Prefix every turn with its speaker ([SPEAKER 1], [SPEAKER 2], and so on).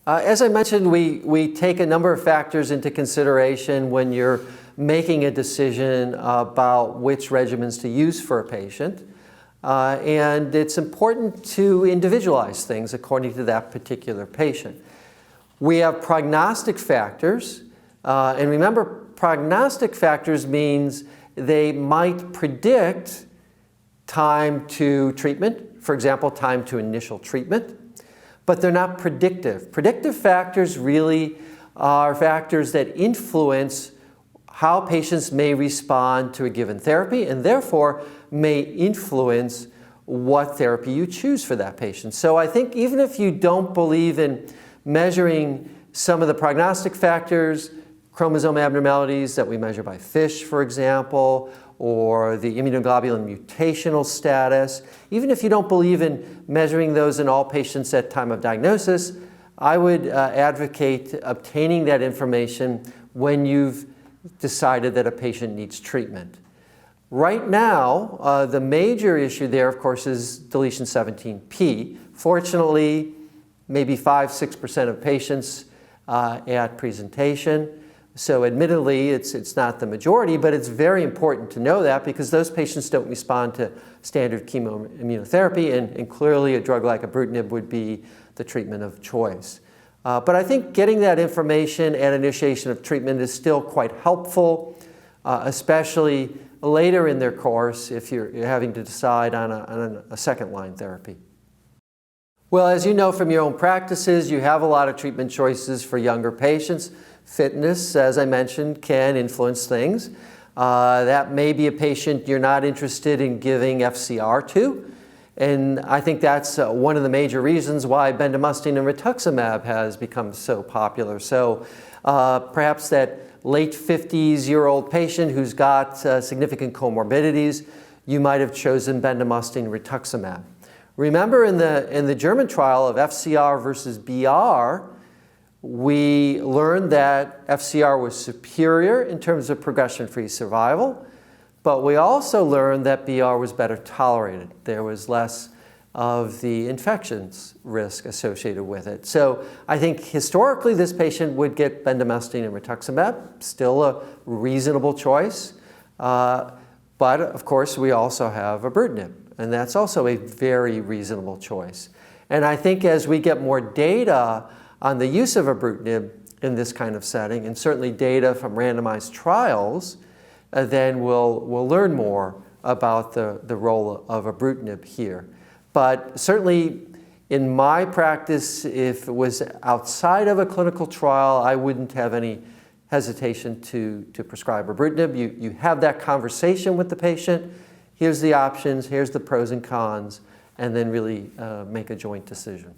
[SPEAKER 1] As I mentioned, we take a number of factors into consideration when you're making a decision about which regimens to use for a patient. And it's important to individualize things according to that particular patient. We have prognostic factors, and remember, prognostic factors means they might predict time to treatment, for example, time to initial treatment, but they're not predictive. Predictive factors really are factors that influence how patients may respond to a given therapy and therefore may influence what therapy you choose for that patient. So I think even if you don't believe in measuring some of the prognostic factors, chromosome abnormalities that we measure by FISH, for example, or the immunoglobulin mutational status, even if you don't believe in measuring those in all patients at time of diagnosis, I would advocate obtaining that information when you've decided that a patient needs treatment. Right now, the major issue there, of course, is deletion 17p. Fortunately, maybe 5–6% of patients at presentation. So admittedly, it's not the majority, but it's very important to know that because those patients don't respond to standard chemoimmunotherapy, and clearly a drug like ibrutinib would be the treatment of choice. But I think getting that information at initiation of treatment is still quite helpful, especially later in their course if you're having to decide on a second-line therapy. Well, as you know from your own practices, you have a lot of treatment choices for younger patients. Fitness, as I mentioned, can influence things. That may be a patient you're not interested in giving FCR to. And I think that's one of the major reasons why bendamustine and rituximab has become so popular. So perhaps that late 50s-year-old patient who's got significant comorbidities, you might have chosen bendamustine rituximab. Remember in the German trial of FCR versus BR, we learned that FCR was superior in terms of progression-free survival, but we also learned that BR was better tolerated. There was less of the infections risk associated with it. So I think historically this patient would get bendamustine and rituximab, still a reasonable choice. But of course we also have ibrutinib, and that's also a very reasonable choice. And I think as we get more data on the use of ibrutinib in this kind of setting, and certainly data from randomized trials, then we'll learn more about the role of ibrutinib here. But certainly in my practice, if it was outside of a clinical trial, I wouldn't have any hesitation to prescribe ibrutinib. You have that conversation with the patient. Here's the options, here's the pros and cons, and then really make a joint decision.